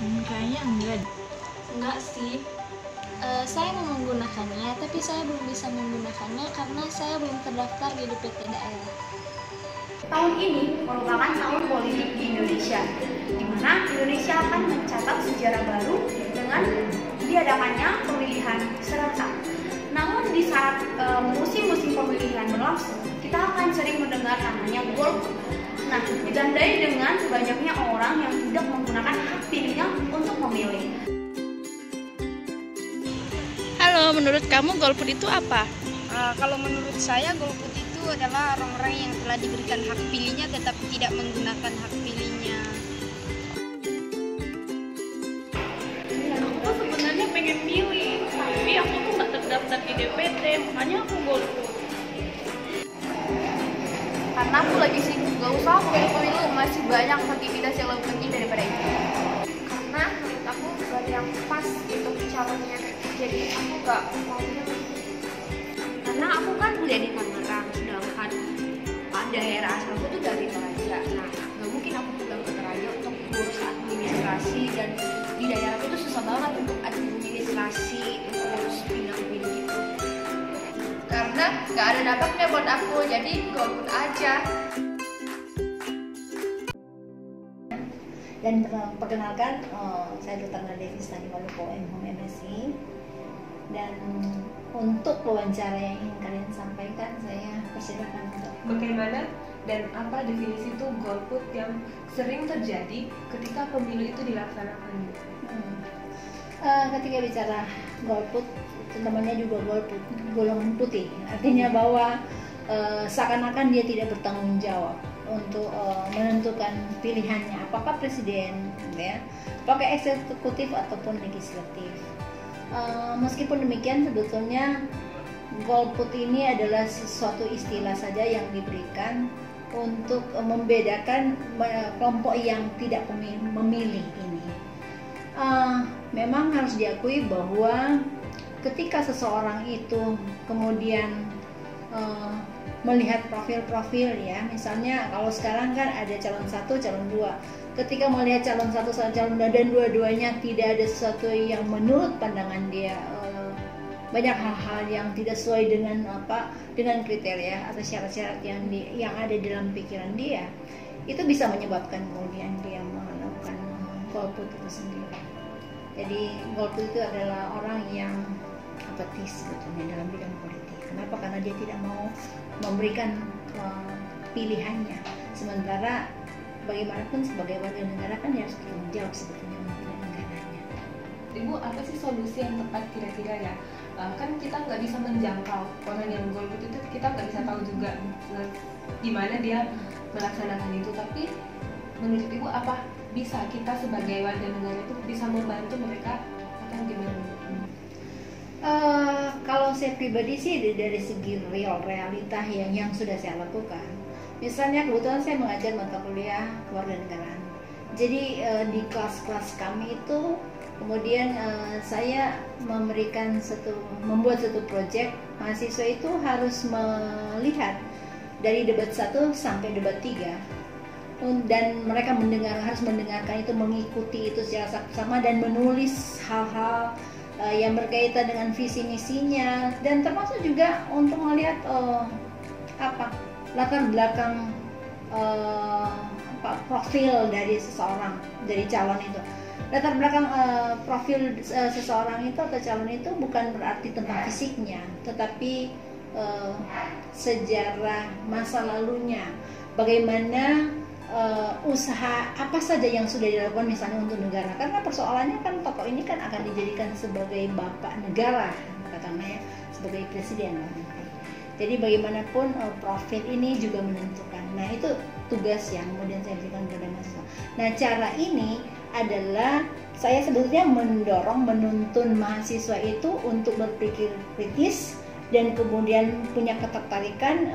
Kayaknya enggak. Enggak sih. Saya mau menggunakannya, tapi saya belum bisa menggunakannya karena saya belum terdaftar di DPT daerah. Tahun ini merupakan tahun politik di Indonesia, di mana Indonesia akan mencatat sejarah baru dengan diadakannya pemilihan serentak. Namun di saat musim-musim pemilihan berlangsung, kita akan sering mendengar namanya golput. Nah, ditandai dengan banyaknya orang yang tidak menggunakan hak pilihnya untuk memilih. Halo, menurut kamu golput itu apa? Kalau menurut saya golput itu adalah orang-orang yang telah diberikan hak pilihnya tetapi tidak menggunakan hak pilihnya. Aku sebenarnya pengen milih, tapi aku tuh nggak terdaftar di DPT, makanya aku golput. Karena aku lagi sibuk, gak usah aku pemilu, masih banyak aktivitas yang lebih penting daripada itu. Karena menurut aku gak ada yang pas untuk calonnya, jadi aku gak mau milih. Karena aku kan udah di Tangerang, sedangkan daerah asalku tuh dari Toraja. Nah, gak mungkin aku pulang ke Toraja untuk ngurus administrasi, dan di daerahku tuh susah banget untuk administrasi, untuk ngurus pindah-pindah gitu. Karena gak ada dampaknya buat aku, jadi golput aja. Dan perkenalkan, saya Dr. Nadevis Taniwaluko, MSI. Dan untuk wawancara yang ingin kalian sampaikan, saya persilakan untuk bagaimana dan apa definisi itu golput yang sering terjadi ketika pemilu itu dilaksanakan? Ketika bicara golput, namanya juga golput golongan putih, artinya bahwa seakan-akan dia tidak bertanggung jawab untuk menentukan pilihannya, apakah presiden, ya, apakah eksekutif ataupun legislatif. Meskipun demikian, sebetulnya golput ini adalah sesuatu istilah saja yang diberikan untuk membedakan kelompok yang tidak memilih ini. Memang harus diakui bahwa ketika seseorang itu kemudian melihat profil-profil, ya, misalnya kalau sekarang kan ada calon 1, calon 2. Ketika melihat calon 1, calon 2 dan dua-duanya tidak ada sesuatu yang menurut pandangan dia, banyak hal-hal yang tidak sesuai dengan kriteria atau syarat-syarat yang ada dalam pikiran dia, itu bisa menyebabkan kemudian dia melakukan golput itu sendiri. Jadi golput itu adalah orang yang apatis sebetulnya dalam bidang politik. Kenapa? Karena dia tidak mau memberikan pilihannya. Sementara bagaimanapun sebagai warga negara kan dia harus bertanggung jawab sebetulnya untuk negaranya. Ibu, apa sih solusi yang tepat kira-kira ya? Kan kita nggak bisa menjangkau orang yang golput itu, kita nggak bisa tahu juga gimana dia melaksanakan itu. Tapi menurut Ibu, apa bisa kita sebagai warga negara itu bisa membantu mereka atau gimana? Kalau saya pribadi sih dari segi realita yang sudah saya lakukan. Misalnya kebetulan saya mengajar mata kuliah kewarganegaraan. Jadi di kelas-kelas kami itu kemudian saya membuat satu proyek. Mahasiswa itu harus melihat dari debat 1 sampai debat 3. Dan mereka harus mendengarkan itu, mengikuti itu secara sama dan menulis hal-hal yang berkaitan dengan visi misinya, dan termasuk juga untuk melihat latar belakang profil dari seseorang, dari calon itu. Latar belakang profil seseorang itu atau calon itu bukan berarti tentang fisiknya, tetapi sejarah masa lalunya, bagaimana usaha apa saja yang sudah dilakukan misalnya untuk negara. Karena persoalannya kan tokoh ini kan akan dijadikan sebagai bapak negara, katanya, sebagai presiden. Jadi bagaimanapun profil ini juga menentukan. Nah, itu tugas yang kemudian saya berikan kepada mahasiswa. Nah, cara ini adalah saya sebetulnya menuntun mahasiswa itu untuk berpikir kritis dan kemudian punya ketertarikan,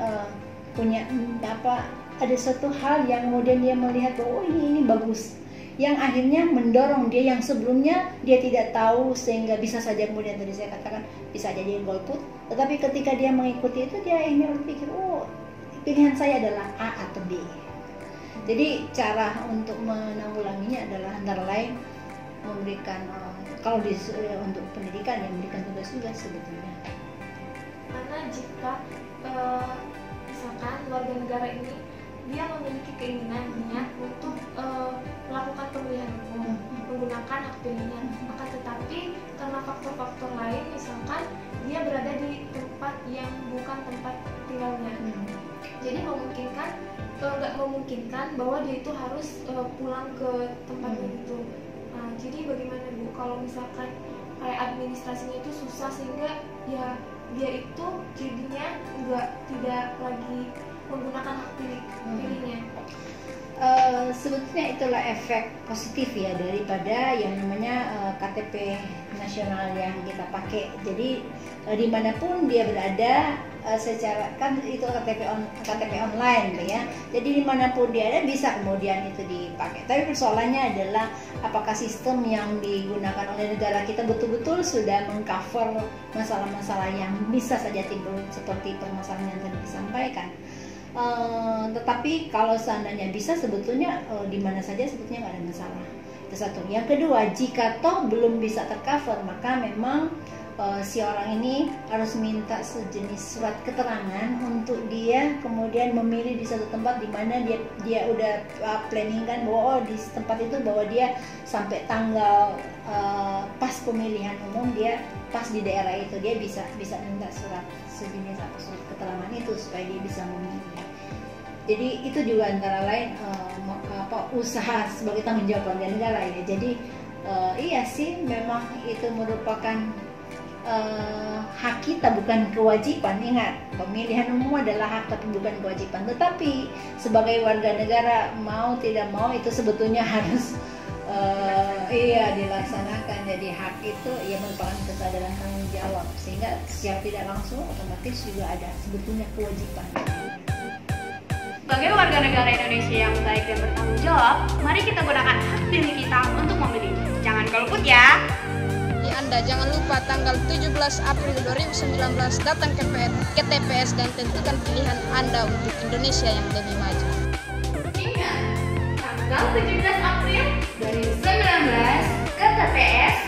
ada satu hal yang kemudian dia melihat bahwa ini bagus, yang akhirnya mendorong dia yang sebelumnya dia tidak tahu, sehingga bisa saja kemudian tadi saya katakan bisa jadi golput. Tetapi ketika dia mengikuti itu, dia akhirnya berpikir, oh, pilihan saya adalah A atau B. Jadi cara untuk menanggulanginya adalah antara lain memberikan kalau untuk pendidikan ya memberikan tugas-tugas sebetulnya. Karena jika misalkan warga negara ini dia memiliki keinginan niat untuk melakukan pemilihan umum, menggunakan hak pilihnya, maka tetapi karena faktor-faktor lain, misalkan dia berada di tempat yang bukan tempat tinggalnya, jadi memungkinkan nggak memungkinkan bahwa dia itu harus pulang ke tempatnya itu. Nah, jadi bagaimana Bu kalau misalkan kayak administrasinya itu susah sehingga ya dia itu jadinya tidak lagi menggunakan hak pilihnya. Sebetulnya itulah efek positif ya daripada yang namanya KTP nasional yang kita pakai. Jadi dimanapun dia berada, secara kan itu KTP online ya. Jadi dimanapun dia ada bisa kemudian itu dipakai. Tapi persoalannya adalah apakah sistem yang digunakan oleh negara kita betul-betul sudah mengcover masalah-masalah yang bisa saja timbul seperti permasalahan yang tadi disampaikan. Tetapi kalau seandainya bisa sebetulnya di mana saja sebetulnya nggak ada masalah. Itu satu. Yang kedua, jika toh belum bisa tercover maka memang si orang ini harus minta sejenis surat keterangan untuk dia kemudian memilih di satu tempat di mana dia udah planning kan bahwa di tempat itu bahwa dia sampai tanggal pas pemilihan umum dia pas di daerah itu dia bisa minta surat sejenis apa surat keterangan itu supaya dia bisa memilih. Jadi itu juga antara lain usaha sebagai tanggung jawab warga negara ya. Jadi iya sih memang itu merupakan hak kita bukan kewajiban. Ingat, pemilihan umum adalah hak tapi bukan kewajiban. Tetapi sebagai warga negara mau tidak mau itu sebetulnya harus dilaksanakan. Jadi hak itu ya merupakan kesadaran tanggung jawab sehingga secara tidak langsung otomatis juga ada sebetulnya kewajiban. Sebagai warga negara Indonesia yang baik dan bertanggung jawab, mari kita gunakan hak pilih kita untuk memilih. Jangan golput ya. Anda jangan lupa tanggal 17 April 2019 datang ke TPS dan tentukan pilihan Anda untuk Indonesia yang lebih maju. Ingat, tanggal 17 April 2019 ke TPS